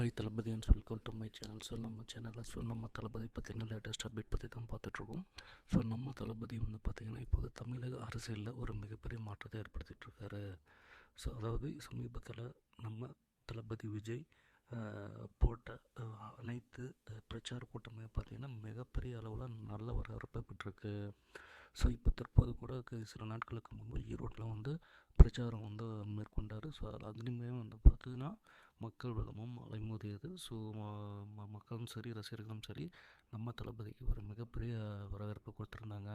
Hi Thalapathy and welcome to my channel. So நம்ம சேனலில் நம்ம தளபதி பார்த்திங்கன்னா லேட்டஸ்ட் அப்டேட் பற்றி தான் பார்த்துட்ருக்கோம். ஸோ நம்ம தளபதி வந்து பார்த்திங்கன்னா இப்போது தமிழக அரசியலில் ஒரு மிகப்பெரிய மாற்றத்தை ஏற்படுத்திகிட்ருக்காரு. ஸோ அதாவது சமீபத்தில் நம்ம தளபதி விஜய் போட்ட அனைத்து பிரச்சார கூட்டமே பார்த்திங்கன்னா மிகப்பெரிய அளவில் நல்ல வரவேற்பை பெற்றிருக்கு. ஸோ இப்போ தற்போது கூட சில நாட்களுக்கு முன்பு ஈரோட்டில் வந்து பிரச்சாரம் வந்து மேற்கொண்டார். ஸோ அதுலேயுமே வந்து பார்த்திங்கன்னா மக்கள் வெள்ளமும் அலைமோதியது. ஸோ மக்களும் சரி ரசிகர்களும் சரி நம்ம தளபதிக்கு ஒரு மிகப்பெரிய வரவேற்பு கொடுத்துருந்தாங்க.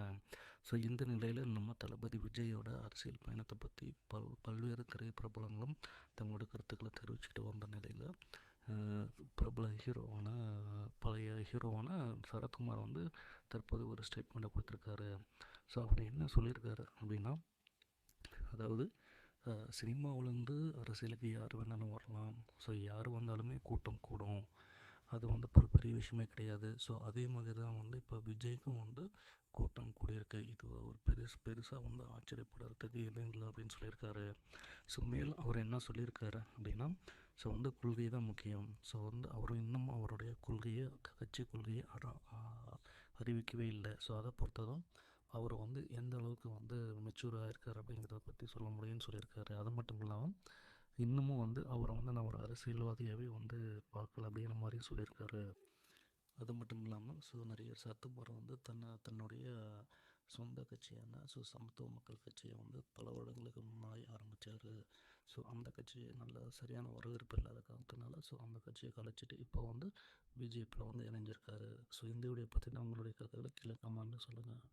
ஸோ இந்த நிலையில் நம்ம தளபதி விஜயோட அரசியல் பயணத்தை பற்றி பல்வேறு திரைப்பிரபலங்களும் தங்களோட கருத்துக்களை தெரிவிச்சுக்கிட்டு வந்த நிலையில் பிரபல பழைய ஹீரோவான சரத்குமார் வந்து தற்போது ஒரு ஸ்டேட்மெண்ட்டை கொடுத்துருக்காரு. ஸோ அவர் என்ன சொல்லியிருக்காரு அப்படின்னா, அதாவது சினிமாவிலேருந்து அரசியலுக்கு யார் வேணாலும் வரலாம். ஸோ யார் வந்தாலுமே கூட்டம் கூடும், அது வந்து ஒரு பெரிய விஷயமே கிடையாது. ஸோ அதே மாதிரி தான் வந்து இப்போ விஜய்க்கும் வந்து கூட்டம் கூடியிருக்கு. இது ஒரு பெருசாக வந்து ஆச்சரியப்படுறதுக்கு எதுவும் இல்லை அப்படின்னு சொல்லியிருக்காரு. ஸோ மேலும் அவர் என்ன சொல்லியிருக்காரு அப்படின்னா, ஸோ வந்து கொள்கை தான் முக்கியம். ஸோ வந்து அவர் இன்னும் அவருடைய கட்சி கொள்கையை அறிவிக்கவே இல்லை. ஸோ அதை பொறுத்ததான் அவர் வந்து எந்த அளவுக்கு வந்து மெச்சூராக இருக்கார் அப்படிங்கிறத பற்றி சொல்ல முடியும்னு சொல்லியிருக்காரு. அது மட்டும் இல்லாமல் இன்னமும் வந்து அவரை வந்து நான் ஒரு அரசியல்வாதியாகவே வந்து பார்க்கல அப்படிங்கிற மாதிரியும் சொல்லியிருக்காரு. அது மட்டும் இல்லாமல் நடிகர் சரத்குமார் வந்து தன்னுடைய சொந்த கட்சியான சமத்துவ மக்கள் கட்சியை வந்து பல வருடங்களுக்கு முன்னாடி ஆரம்பித்தார். ஸோ அந்த கட்சியை நல்ல சரியான வரவேற்பு இல்லாத காரணத்தினால அந்த கட்சியை கலைச்சிட்டு இப்போ வந்து பிஜேபியில் வந்து இணைஞ்சிருக்காரு. ஸோ இந்த வீடியோ பற்றி உங்களுடைய கருத்துக்களை கீழே கமெண்ட்ல சொல்லுங்கள்.